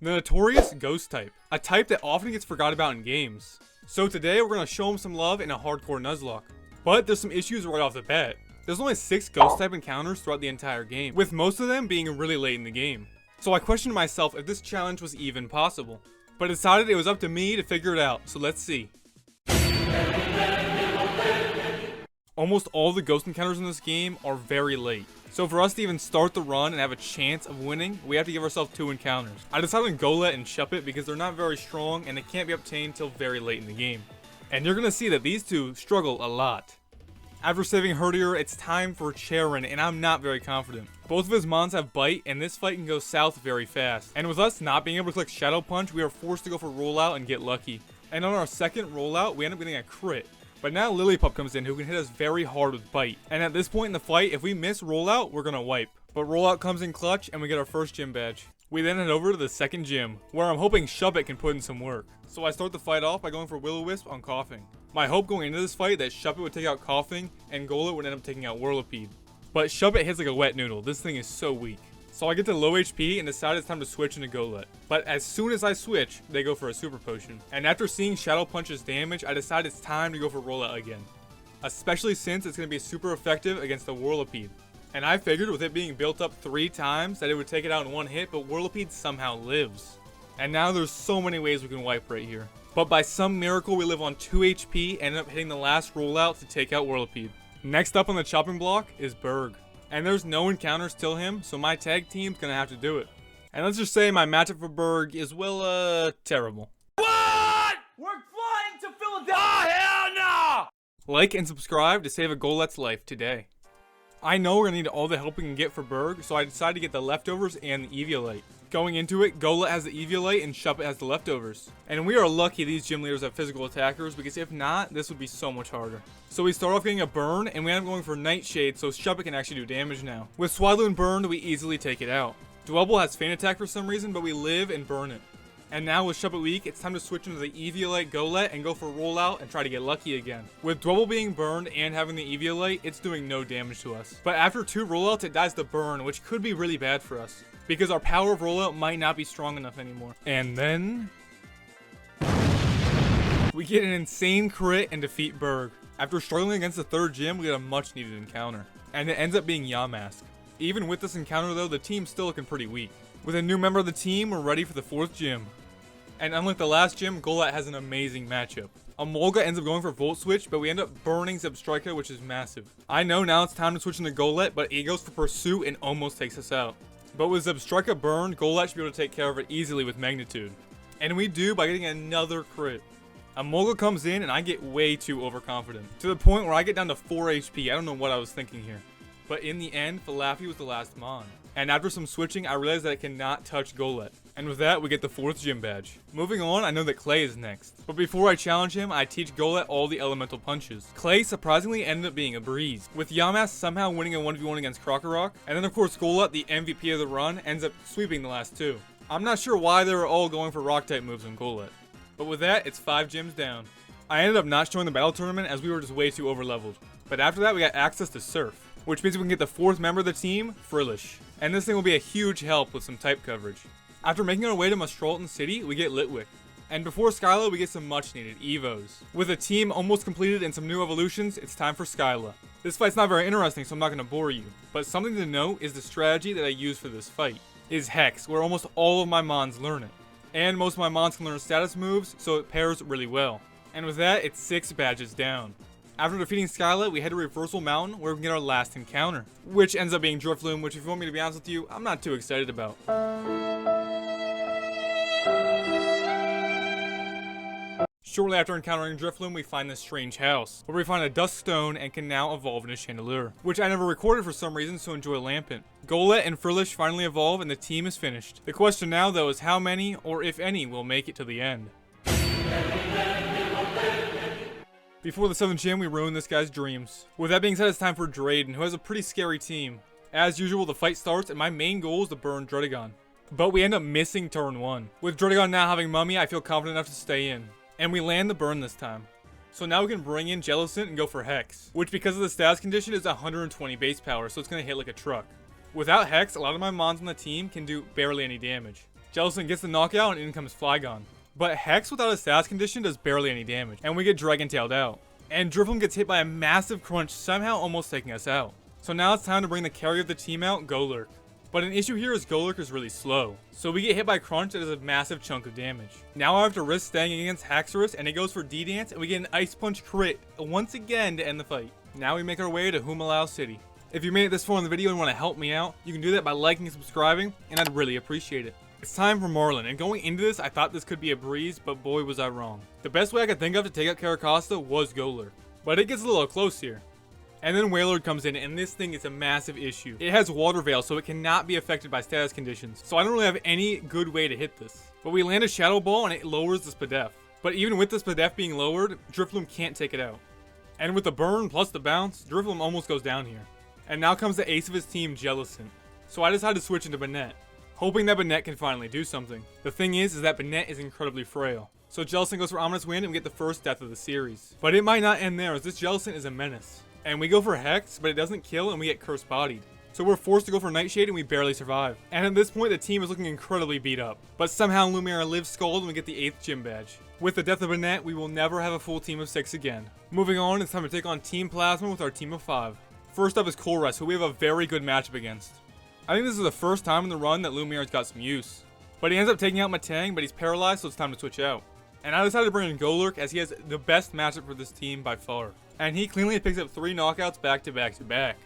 the notorious Ghost type, a type that often gets forgot about in games. So today we're going to show him some love in a Hardcore Nuzlocke. But there's some issues right off the bat. There's only 6 Ghost type encounters throughout the entire game, with most of them being really late in the game. So I questioned myself if this challenge was even possible. But I decided it was up to me to figure it out, so let's see. Almost all the Ghost encounters in this game are very late. So for us to even start the run and have a chance of winning, we have to give ourselves 2 encounters. I decided on Golett and Shuppet because they're not very strong and they can't be obtained until very late in the game. And you're going to see that these two struggle a lot. After saving Herdier, it's time for Charon, and I'm not very confident. Both of his mons have Bite, and this fight can go south very fast. And with us not being able to click Shadow Punch, we are forced to go for Rollout and get lucky. And on our second Rollout, we end up getting a crit. But now Lillipup comes in, who can hit us very hard with Bite. And at this point in the fight, if we miss Rollout, we're gonna wipe. But Rollout comes in clutch, and we get our first gym badge. We then head over to the second gym, where I'm hoping Shuppet can put in some work. So I start the fight off by going for Will-O-Wisp on Coughing. My hope going into this fight that Shuppet would take out Coughing, and Golett would end up taking out Whirlipede. But Shuppet hits like a wet noodle. This thing is so weak. So I get to low HP and decide it's time to switch into Golett. But as soon as I switch, they go for a Super Potion. And after seeing Shadow Punch's damage, I decide it's time to go for Rollout again. Especially since it's going to be super effective against the Whirlipede. And I figured with it being built up 3 times that it would take it out in one hit, but Whirlipede somehow lives. And now there's so many ways we can wipe right here. But by some miracle we live on 2 HP and end up hitting the last Rollout to take out Whirlipede. Next up on the chopping block is Berg. And there's no encounters till him, so my tag team's gonna have to do it. And let's just say my matchup for Berg is, well, terrible. What? We're flying to Philadelphia! Oh, hell no! Like and subscribe to save a Golett's life today. I know we're gonna need all the help we can get for Berg, so I decided to get the leftovers and the Eviolite. Going into it, Golett has the Eviolite and Shuppet has the leftovers. And we are lucky these gym leaders have physical attackers, because if not, this would be so much harder. So we start off getting a burn, and we end up going for Nightshade so Shuppet can actually do damage now. With Swadloon burned, we easily take it out. Dwebble has Feint Attack for some reason, but we live and burn it. And now with Shuppet weak, it's time to switch into the Eviolite Golett and go for Rollout and try to get lucky again. With Dwebble being burned and having the Eviolite, it's doing no damage to us. But after 2 Rollouts, it dies to burn, which could be really bad for us, because our power of Rollout might not be strong enough anymore. And then we get an insane crit and defeat Berg. After struggling against the 3rd gym, we get a much needed encounter. And it ends up being Yamask. Even with this encounter though, the team's still looking pretty weak. With a new member of the team, we're ready for the 4th gym. And unlike the last gym, Golett has an amazing matchup. Amolga ends up going for Volt Switch, but we end up burning Zebstrika, which is massive. I know now it's time to switch into Golett, but he goes for Pursuit and almost takes us out. But with Zebstrika burned, Golett should be able to take care of it easily with Magnitude. And we do by getting another crit. Amolga comes in and I get way too overconfident, to the point where I get down to 4 HP. I don't know what I was thinking here. But in the end, Falafi was the last mon. And after some switching, I realized that I cannot touch Golett. And with that, we get the 4th gym badge. Moving on, I know that Clay is next. But before I challenge him, I teach Golett all the elemental punches. Clay surprisingly ended up being a breeze, with Yamask somehow winning a 1v1 against Krokorok. And then of course Golett, the MVP of the run, ends up sweeping the last 2. I'm not sure why they were all going for rock type moves on Golett. But with that, it's 5 gyms down. I ended up not showing the battle tournament as we were just way too overleveled. But after that, we got access to Surf, which means we can get the 4th member of the team, Frillish. And this thing will be a huge help with some type coverage. After making our way to Mastrolton City, we get Litwick. And before Skyla, we get some much needed Evos. With a team almost completed and some new evolutions, it's time for Skyla. This fight's not very interesting, so I'm not going to bore you. But something to note is the strategy that I use for this fight is Hex, where almost all of my mons learn it. And most of my mons can learn status moves, so it pairs really well. And with that, it's 6 badges down. After defeating Skyla, we head to Reversal Mountain, where we can get our last encounter, which ends up being Drifloon, which if you want me to be honest with you, I'm not too excited about. Shortly after encountering Drifloon, we find this strange house, where we find a Dusk Stone and can now evolve into Chandelure, which I never recorded for some reason, so enjoy Lampent. Golett and Frillish finally evolve and the team is finished. The question now though is how many, or if any, will make it to the end. Before the 7th gym, we ruin this guy's dreams. With that being said, it's time for Drayden, who has a pretty scary team. As usual, the fight starts and my main goal is to burn Drudagon. But we end up missing turn 1. With Drudagon now having Mummy, I feel confident enough to stay in. And we land the burn this time. So now we can bring in Jellicent and go for Hex, which because of the status condition is 120 base power, so it's going to hit like a truck. Without Hex, a lot of my mons on the team can do barely any damage. Jellicent gets the knockout and in comes Flygon. But Hex without a status condition does barely any damage, and we get Dragon-tailed out. And Drifloon gets hit by a massive crunch, somehow almost taking us out. So now it's time to bring the carry of the team out, Golurk. But an issue here is Golurk is really slow, so we get hit by crunch that does a massive chunk of damage. Now I have to risk staying against Haxorus, and it goes for D-Dance, and we get an Ice Punch crit once again to end the fight. Now we make our way to Humalao City. If you made it this far in the video and want to help me out, you can do that by liking and subscribing, and I'd really appreciate it. It's time for Marlin, and going into this, I thought this could be a breeze, but boy was I wrong. The best way I could think of to take out Carracosta was Golurk, but it gets a little close here. And then Wailord comes in, and this thing is a massive issue. It has Water Veil, so it cannot be affected by status conditions, so I don't really have any good way to hit this. But we land a Shadow Ball, and it lowers the Spadef. But even with the Spadef being lowered, Drifloon can't take it out. And with the burn plus the bounce, Drifloon almost goes down here. And now comes the ace of his team, Jellicent. So I decide to switch into Banette, hoping that Banette can finally do something. The thing is that Banette is incredibly frail. So Jellicent goes for Ominous Wind and we get the first death of the series. But it might not end there, as this Jellicent is a menace. And we go for Hex, but it doesn't kill and we get Curse Bodied. So we're forced to go for Nightshade and we barely survive. And at this point the team is looking incredibly beat up. But somehow Lumiere lives Scald and we get the 8th gym badge. With the death of Banette, we will never have a full team of 6 again. Moving on, it's time to take on Team Plasma with our team of 5. First up is Colress, who we have a very good matchup against. I think this is the first time in the run that Lumiere's got some use. But he ends up taking out Matang, but he's paralyzed, so it's time to switch out. And I decided to bring in Golurk, as he has the best matchup for this team by far. And he cleanly picks up 3 knockouts back to back to back.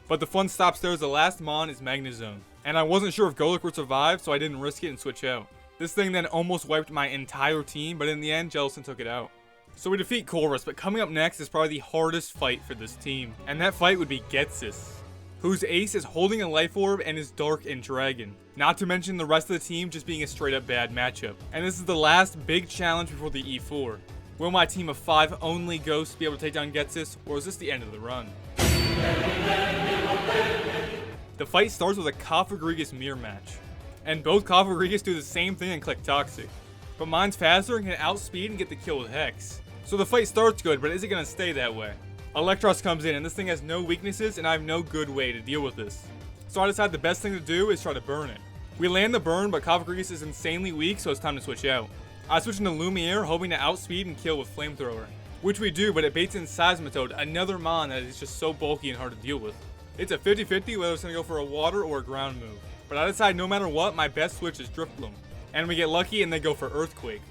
But the fun stops there as the last Mon is Magnezone. And I wasn't sure if Golurk would survive, so I didn't risk it and switch out. This thing then almost wiped my entire team, but in the end, Jellicent took it out. So we defeat Colress, but coming up next is probably the hardest fight for this team. And that fight would be Getsis, whose ace is holding a Life Orb and is Dark and Dragon. Not to mention the rest of the team just being a straight up bad matchup. And this is the last big challenge before the E4. Will my team of 5 only Ghosts be able to take down Getsis, or is this the end of the run? The fight starts with a Cofagrigus mirror match. And both Cofagrigus do the same thing and click Toxic. But mine's faster and can outspeed and get the kill with Hex. So the fight starts good, but is it going to stay that way? Electros comes in and this thing has no weaknesses and I have no good way to deal with this. So I decide the best thing to do is try to burn it. We land the burn, but Cofagrigus is insanely weak, so it's time to switch out. I switch into Lumiere, hoping to outspeed and kill with Flamethrower. Which we do, but it baits in Seismitoad, another Mon that is just so bulky and hard to deal with. It's a 50-50 whether it's going to go for a water or a ground move. But I decide no matter what, my best switch is Drifloon. And we get lucky and they go for Earthquake.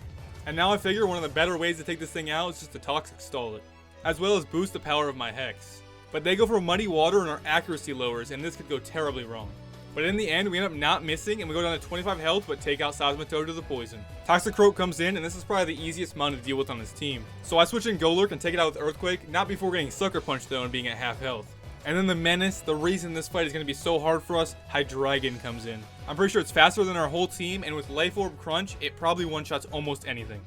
And now I figure one of the better ways to take this thing out is just to Toxic Stall it, as well as boost the power of my Hex. But they go for Muddy Water and our accuracy lowers, and this could go terribly wrong. But in the end, we end up not missing, and we go down to 25 health, but take out Seismitoad to the poison. Toxicroak comes in, and this is probably the easiest Mon to deal with on this team. So I switch in Golurk and take it out with Earthquake, not before getting Sucker Punch though and being at half health. And then the menace, the reason this fight is going to be so hard for us, Hydreigon comes in. I'm pretty sure it's faster than our whole team, and with Life Orb Crunch, it probably one-shots almost anything.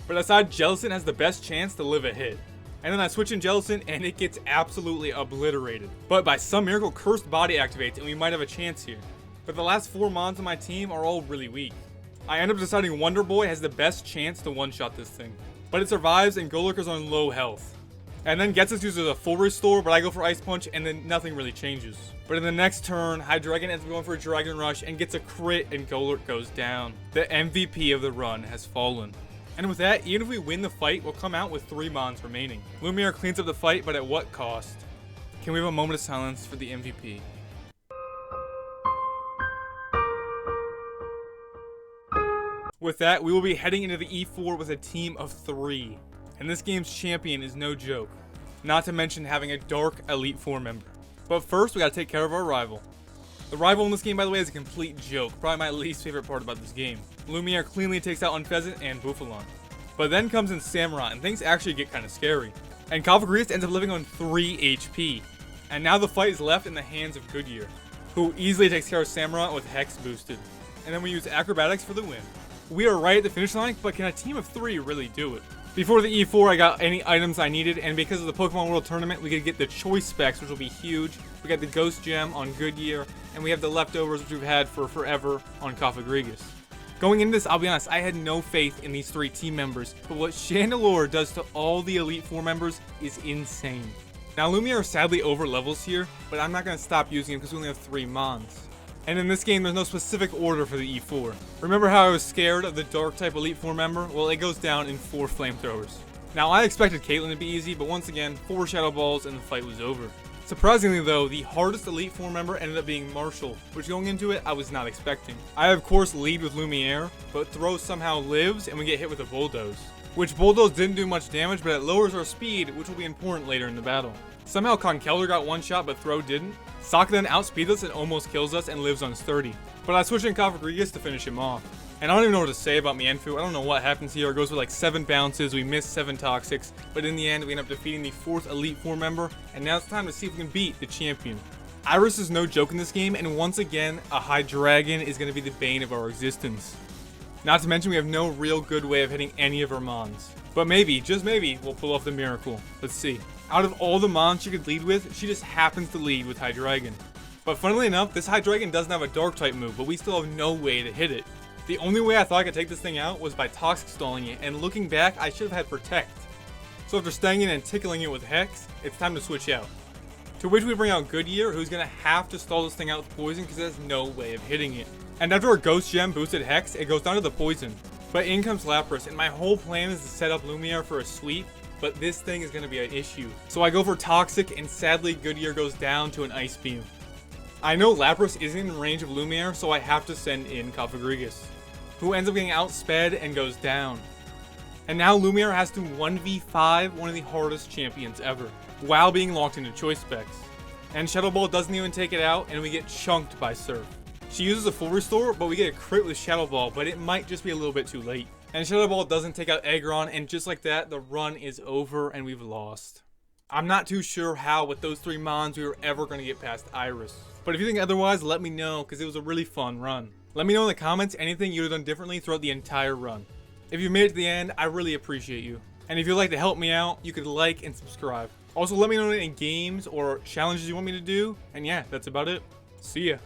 But aside, Jellicent has the best chance to live a hit. And then I switch in Jellicent, and it gets absolutely obliterated. But by some miracle, Cursed Body activates, and we might have a chance here. But the last 4 Mons on my team are all really weak. I end up deciding Wonder Boy has the best chance to one-shot this thing. But it survives, and Golurk is on low health. And then Getsis uses a full restore, but I go for Ice Punch, and then nothing really changes. But in the next turn, Hydreigon ends up going for a Dragon Rush, and gets a crit, and Golurk goes down. The MVP of the run has fallen. And with that, even if we win the fight, we'll come out with 3 Mons remaining. Lumiere cleans up the fight, but at what cost? Can we have a moment of silence for the MVP? With that, we will be heading into the E4 with a team of 3. And this game's champion is no joke. Not to mention having a Dark Elite 4 member. But first, we gotta take care of our rival. The rival in this game, by the way, is a complete joke. Probably my least favorite part about this game. Lumiere cleanly takes out Unfezant and Bouffalon. But then comes in Samurott, and things actually get kind of scary. And Cofagrigus ends up living on 3 HP. And now the fight is left in the hands of Goodyear, who easily takes care of Samurott with Hex boosted. And then we use Acrobatics for the win. We are right at the finish line, but can a team of 3 really do it? Before the E4, I got any items I needed, and because of the Pokemon World Tournament, we could get the Choice Specs, which will be huge. We got the Ghost Gem on Goodyear, and we have the leftovers, which we've had for forever on Cofagrigus. Going into this, I'll be honest, I had no faith in these 3 team members, but what Chandelure does to all the Elite 4 members is insane. Now, Lumiere sadly over levels here, but I'm not going to stop using him because we only have 3 Mons. And in this game, there's no specific order for the E4. Remember how I was scared of the dark type Elite Four member? Well, it goes down in 4 flamethrowers. Now, I expected Caitlyn to be easy, but once again, 4 Shadow Balls and the fight was over. Surprisingly though, the hardest Elite Four member ended up being Marshall, which going into it, I was not expecting. I of course lead with Lumiere, but Throw somehow lives and we get hit with a Bulldoze. Which Bulldoze didn't do much damage, but it lowers our speed, which will be important later in the battle. Somehow Conkeldurr got one shot, but Throw didn't. Sokka then outspeeds us and almost kills us and lives on 30. But I switched in Kafagrigas to finish him off. And I don't even know what to say about Mienfu. I don't know what happens here. It goes with like 7 bounces, we miss 7 Toxics, but in the end we end up defeating the 4th Elite Four member, and now it's time to see if we can beat the champion. Iris is no joke in this game, and once again, a High Dragon is going to be the bane of our existence. Not to mention we have no real good way of hitting any of our Mons. But maybe, just maybe, we'll pull off the miracle. Let's see. Out of all the Mons she could lead with, she just happens to lead with High Dragon. But funnily enough, this High Dragon doesn't have a Dark type move, but we still have no way to hit it. The only way I thought I could take this thing out was by Toxic Stalling it, and looking back, I should have had Protect. So after staying in and tickling it with Hex, it's time to switch out. To which we bring out Goodyear, who's going to have to stall this thing out with Poison because there's no way of hitting it. And after our Ghost Gem boosted Hex, it goes down to the Poison. But in comes Lapras, and my whole plan is to set up Lumiere for a sweep, but this thing is going to be an issue. So I go for Toxic, and sadly Goodyear goes down to an Ice Beam. I know Lapras isn't in range of Lumiere, so I have to send in Kafagrigas, who ends up getting outsped and goes down. And now Lumiere has to 1v5 one of the hardest champions ever, while being locked into choice specs. And Shadow Ball doesn't even take it out, and we get chunked by Surf. She uses a full restore, but we get a crit with Shadow Ball, but it might just be a little bit too late. And Shadow Ball doesn't take out Aggron, and just like that, the run is over and we've lost. I'm not too sure how with those 3 Mons we were ever going to get past Iris. But if you think otherwise, let me know, because it was a really fun run. Let me know in the comments anything you would have done differently throughout the entire run. If you made it to the end, I really appreciate you. And if you'd like to help me out, you could like and subscribe. Also, let me know any games or challenges you want me to do. And yeah, that's about it. See ya.